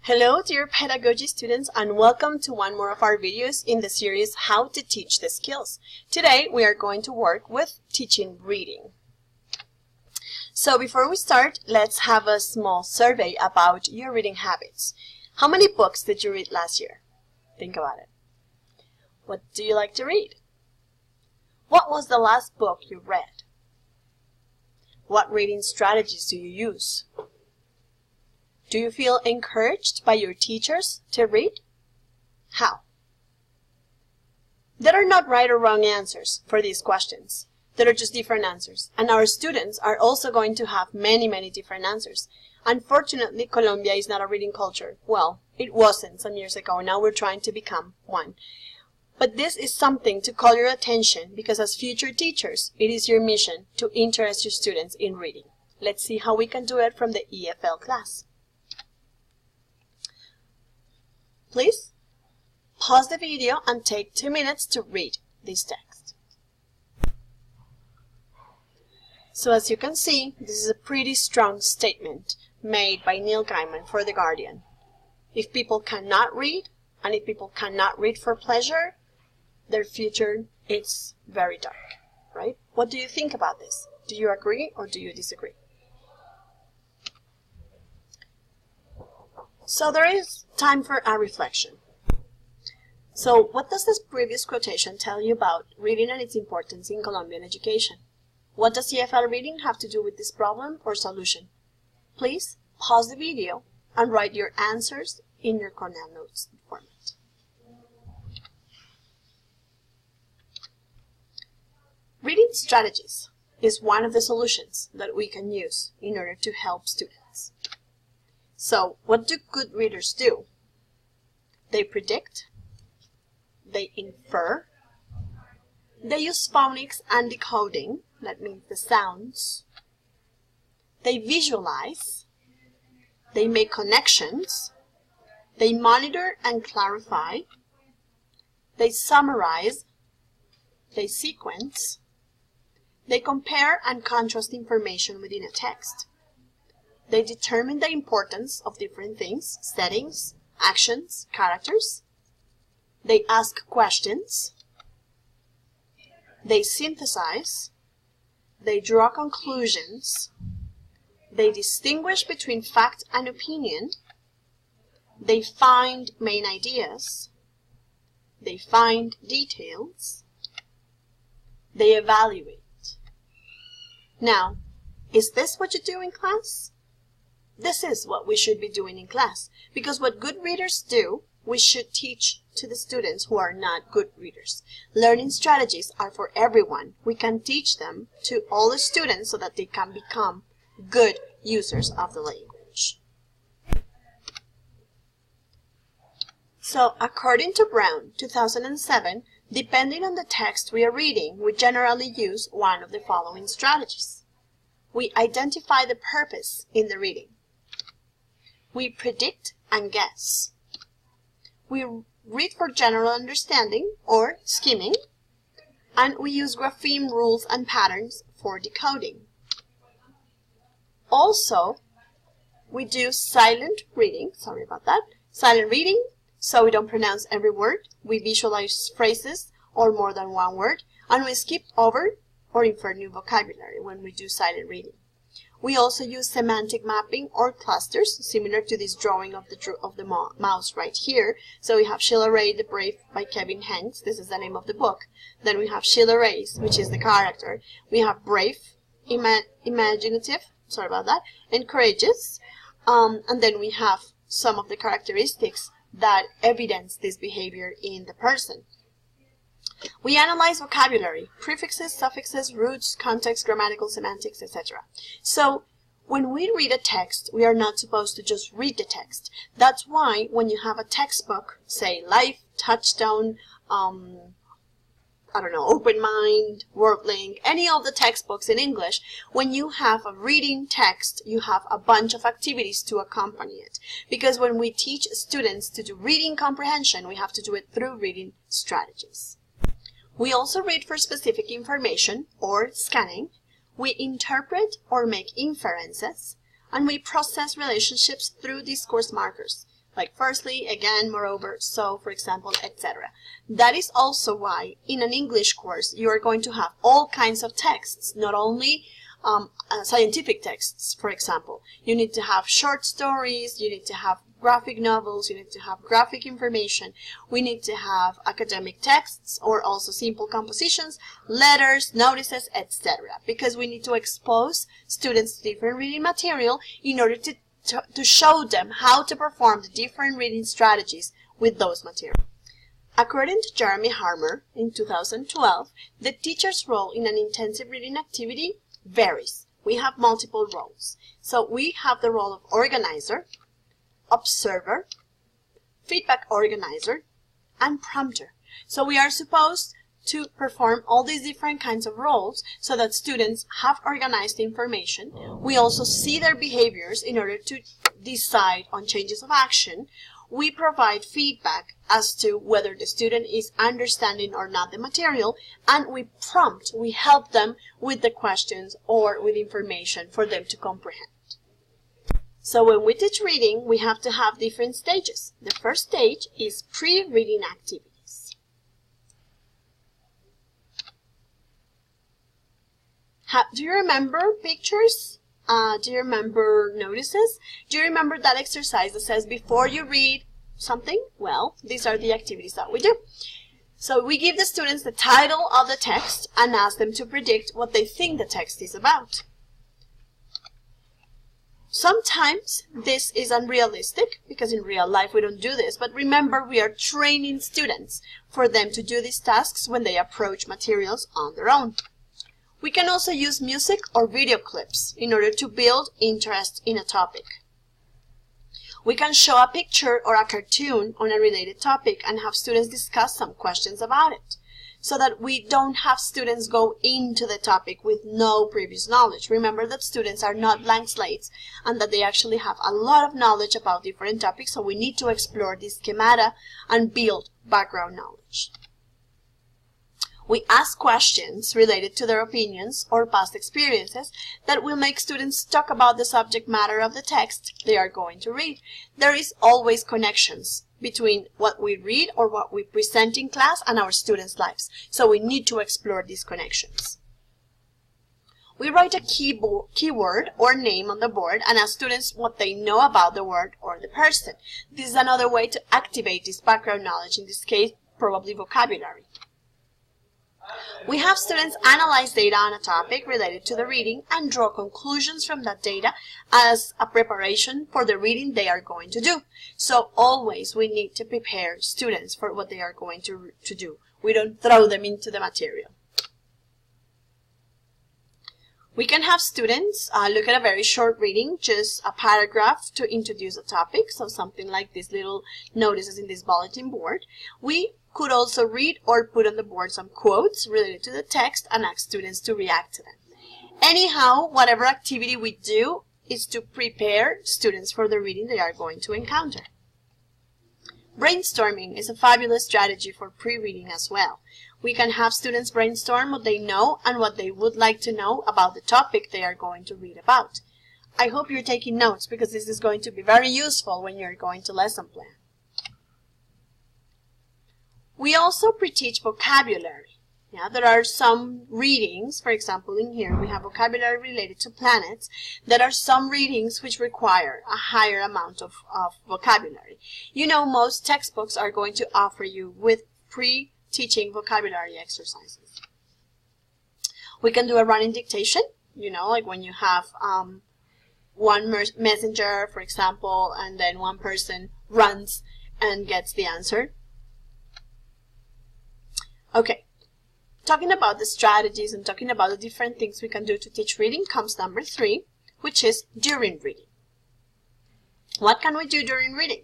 Hello dear pedagogy students, and welcome to one more of our videos in the series How to Teach the Skills. Today we are going to work with teaching reading. So before we start, let's have a small survey about your reading habits. How many books did you read last year? Think about it. What do you like to read? What was the last book you read? What reading strategies do you use? Do you feel encouraged by your teachers to read? How? There are not right or wrong answers for these questions. There are just different answers. And our students are also going to have many different answers. Unfortunately, Colombia is not a reading culture. Well, it wasn't some years ago. Now we're trying to become one. But this is something to call your attention because as future teachers, it is your mission to interest your students in reading. Let's see how we can do it from the EFL class. Please pause the video and take 2 minutes to read this text. So as you can see, this is a pretty strong statement made by Neil Gaiman for The Guardian. If people cannot read, and if people cannot read for pleasure, their future is very dark, right? What do you think about this? Do you agree or do you disagree? So there is time for a reflection. So what does this previous quotation tell you about reading and its importance in Colombian education? What does EFL reading have to do with this problem or solution? Please pause the video and write your answers in your Cornell notes format. Reading strategies is one of the solutions that we can use in order to help students. So, what do good readers do? They predict, they infer, they use phonics and decoding, that means the sounds, they visualize, they make connections, they monitor and clarify, they summarize, they sequence, they compare and contrast information within a text. They determine the importance of different things, settings, actions, characters. They ask questions. They synthesize. They draw conclusions. They distinguish between fact and opinion. They find main ideas. They find details. They evaluate. Now, is this what you do in class? This is what we should be doing in class, because what good readers do, we should teach to the students who are not good readers. Learning strategies are for everyone. We can teach them to all the students so that they can become good users of the language. So, according to Brown, 2007, depending on the text we are reading, we generally use one of the following strategies. We identify the purpose in the reading. We predict and guess. We read for general understanding or skimming, and we use grapheme rules and patterns for decoding. Also, we do silent reading, silent reading, so we don't pronounce every word. We visualize phrases or more than one word, and we skip over or infer new vocabulary when we do silent reading. We also use semantic mapping or clusters, similar to this drawing of the mouse right here. So we have Sheila Ray the Brave by Kevin Hanks. This is the name of the book. Then we have Sheila Ray's, which is the character. We have brave, imaginative, and courageous. And then we have some of the characteristics that evidence this behavior in the person. We analyze vocabulary, prefixes, suffixes, roots, context, grammatical, semantics, etc. So, when we read a text, we are not supposed to just read the text. That's why when you have a textbook, say Life, Touchstone, Open Mind, WordLink, any of the textbooks in English, when you have a reading text, you have a bunch of activities to accompany it. Because when we teach students to do reading comprehension, we have to do it through reading strategies. We also read for specific information, or scanning. We interpret or make inferences, and we process relationships through discourse markers. like firstly, again, moreover, so, for example, etc. That is also why in an English course you are going to have all kinds of texts, not only scientific texts, for example. You need to have short stories, you need to have graphic novels, you need to have graphic information. We need to have academic texts or also simple compositions, letters, notices, etc. Because we need to expose students to different reading material in order to show them how to perform the different reading strategies with those materials. According to Jeremy Harmer in 2012, the teacher's role in an intensive reading activity varies. We have multiple roles. So we have the role of organizer, observer, feedback organizer, and prompter. So we are supposed to perform all these different kinds of roles so that students have organized information. We also see their behaviors in order to decide on changes of action. We provide feedback as to whether the student is understanding or not the material, and we prompt, we help them with the questions or with information for them to comprehend. So when we teach reading, we have to have different stages. The first stage is pre-reading activities. Do you remember pictures? Do you remember notices? Do you remember that exercise that says before you read something? Well, these are the activities that we do. So we give the students the title of the text and ask them to predict what they think the text is about. Sometimes this is unrealistic because in real life we don't do this, but remember we are training students for them to do these tasks when they approach materials on their own. We can also use music or video clips in order to build interest in a topic. We can show a picture or a cartoon on a related topic and have students discuss some questions about it, so that we don't have students go into the topic with no previous knowledge. Remember that students are not blank slates and that they actually have a lot of knowledge about different topics, so we need to explore the schemata and build background knowledge. We ask questions related to their opinions or past experiences that will make students talk about the subject matter of the text they are going to read. There is always connections between what we read or what we present in class and our students' lives. So we need to explore these connections. We write a keyword or name on the board and ask students what they know about the word or the person. This is another way to activate this background knowledge, in this case, probably vocabulary. We have students analyze data on a topic related to the reading and draw conclusions from that data as a preparation for the reading they are going to do. So always we need to prepare students for what they are going to do. We don't throw them into the material. We can have students look at a very short reading, just a paragraph to introduce a topic, so something like these little notices in this bulletin board. We could also read or put on the board some quotes related to the text and ask students to react to them. Anyhow, whatever activity we do is to prepare students for the reading they are going to encounter. Brainstorming is a fabulous strategy for pre-reading as well. We can have students brainstorm what they know and what they would like to know about the topic they are going to read about. I hope you're taking notes because this is going to be very useful when you're going to lesson plan. We also pre-teach vocabulary. Yeah, there are some readings, for example, in here we have vocabulary related to planets. There are some readings which require a higher amount of vocabulary. You know, most textbooks are going to offer you with pre-teaching vocabulary exercises. We can do a running dictation, you know, like when you have one messenger, for example, and then one person runs and gets the answer. Okay, talking about the strategies and talking about the different things we can do to teach reading comes number 3, which is during reading. What can we do during reading?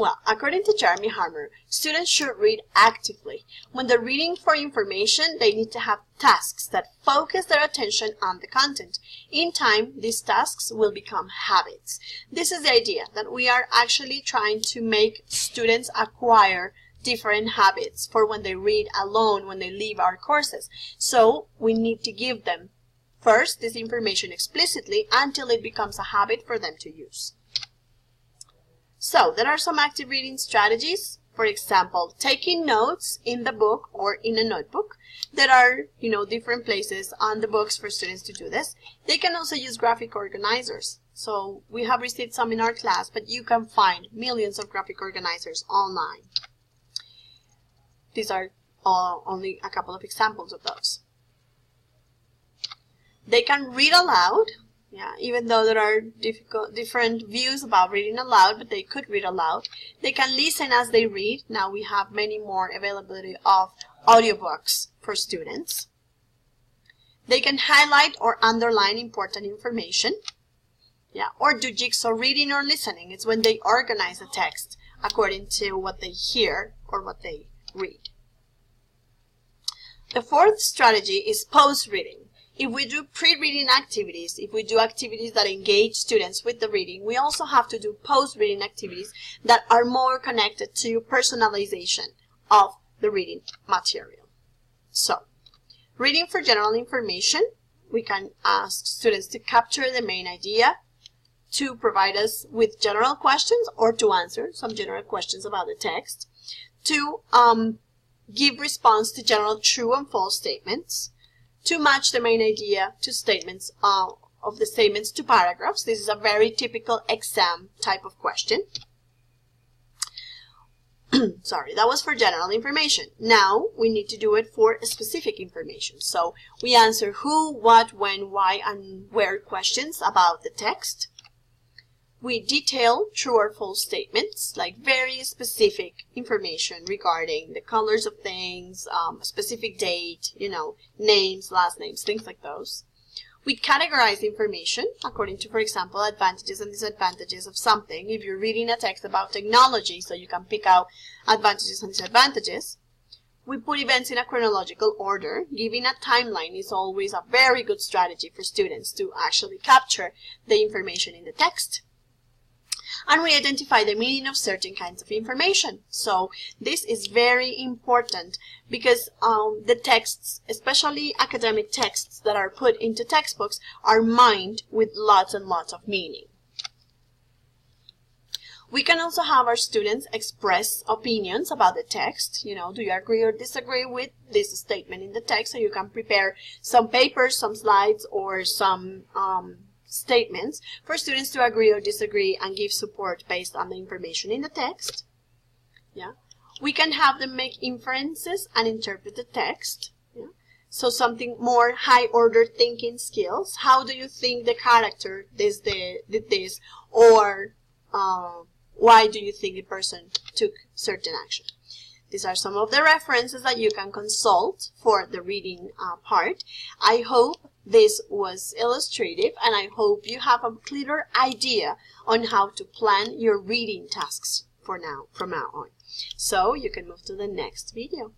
Well, according to Jeremy Harmer, students should read actively. When they're reading for information, they need to have tasks that focus their attention on the content. In time, these tasks will become habits. This is the idea, that we are actually trying to make students acquire different habits for when they read alone, when they leave our courses. So we need to give them first this information explicitly until it becomes a habit for them to use. So there are some active reading strategies. For example, taking notes in the book or in a notebook. There are, different places on the books for students to do this. They can also use graphic organizers. So we have received some in our class, but you can find millions of graphic organizers online. These are only a couple of examples of those. They can read aloud. Yeah, even though there are different views about reading aloud, but they could read aloud. They can listen as they read. Now we have many more availability of audiobooks for students. They can highlight or underline important information. Yeah, or do jigsaw reading or listening. It's when they organize the text according to what they hear or what they read. The fourth strategy is post-reading. If we do pre-reading activities, if we do activities that engage students with the reading, we also have to do post-reading activities that are more connected to personalization of the reading material. So, reading for general information, we can ask students to capture the main idea, to provide us with general questions or to answer some general questions about the text, to give response to general true and false statements, to match the main idea to statements of the statements to paragraphs. This is a very typical exam type of question. Sorry, that was for general information. Now we need to do it for specific information. So we answer who, what, when, why, and where questions about the text. We detail true or false statements, like very specific information regarding the colors of things, a specific date, names, last names, things like those. We categorize information according to, for example, advantages and disadvantages of something. If you're reading a text about technology, so you can pick out advantages and disadvantages. We put events in a chronological order. Giving a timeline is always a very good strategy for students to actually capture the information in the text. And we identify the meaning of certain kinds of information. So this is very important because the texts, especially academic texts that are put into textbooks, are mined with lots and lots of meaning. We can also have our students express opinions about the text. Do you agree or disagree with this statement in the text? So you can prepare some papers, some slides, or some statements for students to agree or disagree and give support based on the information in the text. Yeah, we can have them make inferences and interpret the text. Yeah, so something more high-order thinking skills. How do you think the character did this, or why do you think the person took certain action? These are some of the references that you can consult for the reading part. I hope this was illustrative, and I hope you have a clearer idea on how to plan your reading tasks from now on. So you can move to the next video.